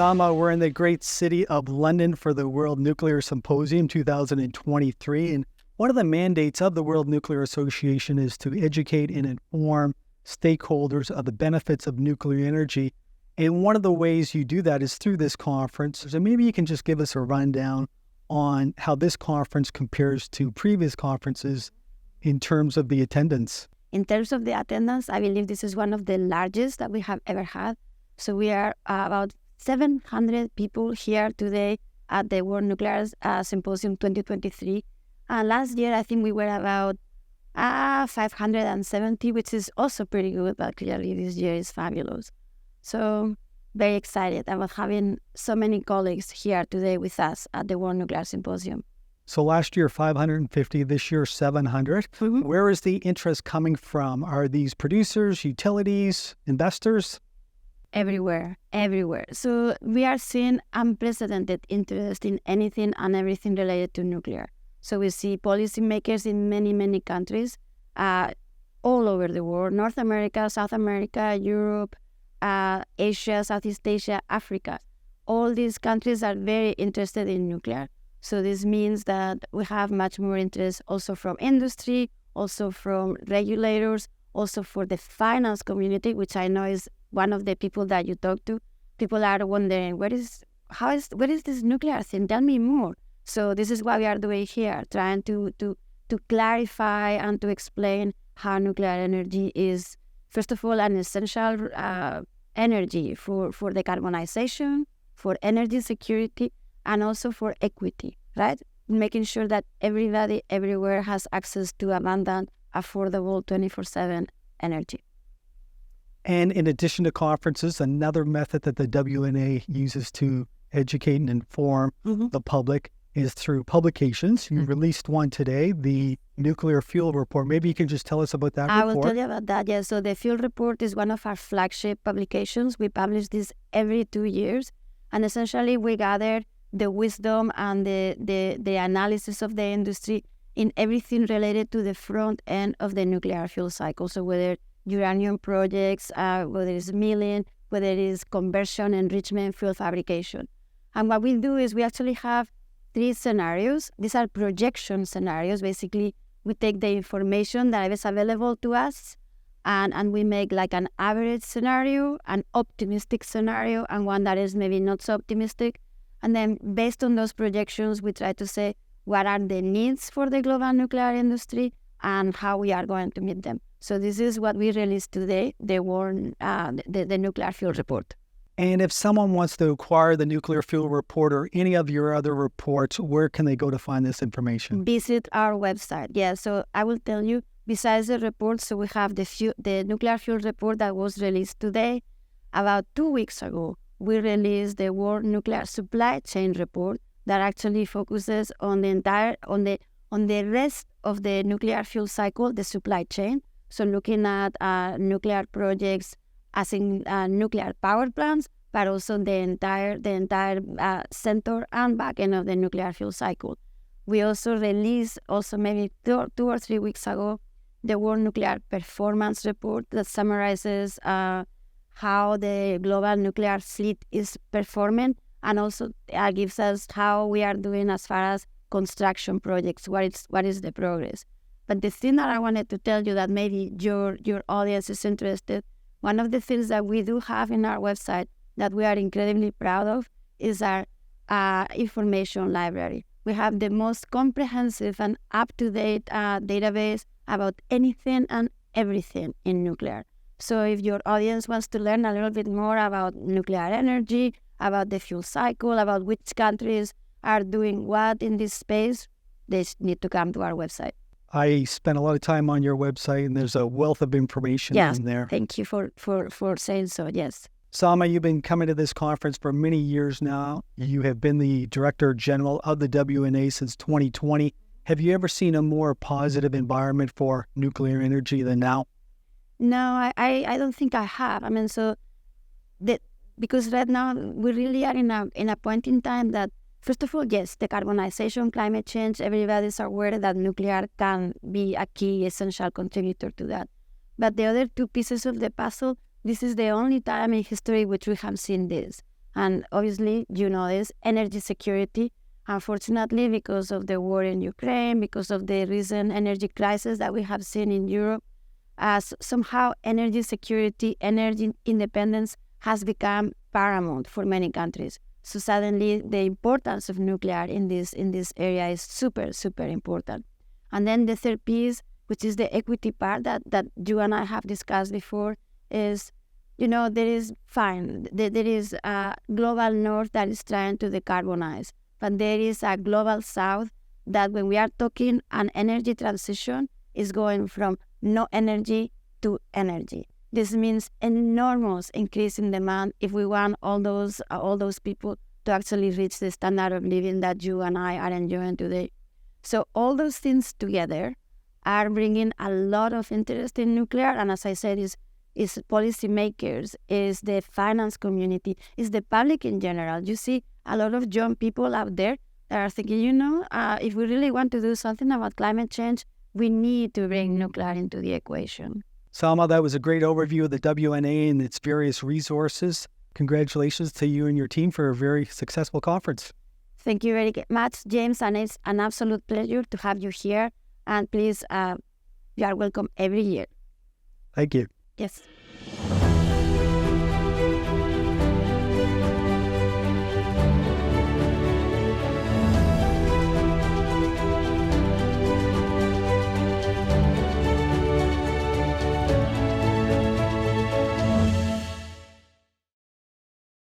Sama, we're in the great city of London for the World Nuclear Symposium 2023. And one of the mandates of the World Nuclear Association is to educate and inform stakeholders of the benefits of nuclear energy. And one of the ways you do that is through this conference. So maybe you can just give us a rundown on how this conference compares to previous conferences in terms of the attendance. In terms of the attendance, I believe this is one of the largest that we have ever had. So we are about 700 people here today at the World Nuclear Symposium 2023. And last year, I think we were about 570, which is also pretty good, but clearly this year is fabulous. So very excited about having so many colleagues here today with us at the World Nuclear Symposium. So last year, 550, this year, 700. Mm-hmm. Where is the interest coming from? Are these producers, utilities, investors? Everywhere. So we are seeing unprecedented interest in anything and everything related to nuclear. So we see policymakers in many, many countries all over the world, North America, South America, Europe, Asia, Southeast Asia, Africa. All these countries are very interested in nuclear. So this means that we have much more interest also from industry, also from regulators, also for the finance community, which I know is one of the people that you talk to. People are wondering, what is this nuclear thing? Tell me more. So this is what we are doing here, trying to clarify and to explain how nuclear energy is, first of all, an essential energy for decarbonization, for energy security, and also for equity, right? Making sure that everybody everywhere has access to abundant, affordable 24/7 energy. And in addition to conferences, another method that the WNA uses to educate and inform the public is through publications. You released one today, the Nuclear Fuel Report. Maybe you can just tell us about that report. I will tell you about that, yes. So the Fuel Report is one of our flagship publications. We publish this every 2 years. And essentially, we gather the wisdom and the analysis of the industry in everything related to the front end of the nuclear fuel cycle. So whether uranium projects, whether it's milling, whether it is conversion, enrichment, fuel fabrication. And what we do is we actually have 3 scenarios. These are projection scenarios. Basically, we take the information that is available to us and we make like an average scenario, an optimistic scenario, and one that is maybe not so optimistic. And then based on those projections, we try to say what are the needs for the global nuclear industry and how we are going to meet them. So this is what we released today, the Nuclear Fuel Report. And if someone wants to acquire the Nuclear Fuel Report or any of your other reports, where can they go to find this information? Visit our website. Yeah, so I will tell you, besides the report, so we have the Nuclear Fuel Report that was released today. About 2 weeks ago, we released the World Nuclear Supply Chain Report that actually focuses on the rest of the nuclear fuel cycle, the supply chain. So looking at nuclear projects as in nuclear power plants, but also the entire center and back end of the nuclear fuel cycle. We also released, maybe 2 or 3 weeks ago, the World Nuclear Performance Report that summarizes how the global nuclear fleet is performing, and also gives us how we are doing as far as construction projects, what is the progress. But the thing that I wanted to tell you that maybe your audience is interested, one of the things that we do have in our website that we are incredibly proud of is our information library. We have the most comprehensive and up-to-date database about anything and everything in nuclear. So if your audience wants to learn a little bit more about nuclear energy, about the fuel cycle, about which countries are doing what in this space, they need to come to our website. I spent a lot of time on your website, and there's a wealth of information in there. Thank you for saying so, yes. Sama, you've been coming to this conference for many years now. You have been the Director General of the WNA since 2020. Have you ever seen a more positive environment for nuclear energy than now? No, I don't think I have. I mean, because right now we really are in a point in time that, first of all, yes, decarbonization, climate change, everybody's aware that nuclear can be a key essential contributor to that. But the other 2 pieces of the puzzle, this is the only time in history which we have seen this. And obviously, you know this, energy security. Unfortunately, because of the war in Ukraine, because of the recent energy crisis that we have seen in Europe, as somehow energy security, energy independence has become paramount for many countries. So suddenly the importance of nuclear in this area is super, super important. And then the third piece, which is the equity part that you and I have discussed before, is, there is there is a global north that is trying to decarbonize, but there is a global south that when we are talking an energy transition is going from no energy to energy. This means enormous increase in demand if we want all those people to actually reach the standard of living that you and I are enjoying today. So all those things together are bringing a lot of interest in nuclear, and as I said, is policymakers, is the finance community, is the public in general. You see a lot of young people out there that are thinking, if we really want to do something about climate change, we need to bring nuclear into the equation. Salma, that was a great overview of the WNA and its various resources. Congratulations to you and your team for a very successful conference. Thank you very much, James, and it's an absolute pleasure to have you here. And please, you are welcome every year. Thank you. Yes.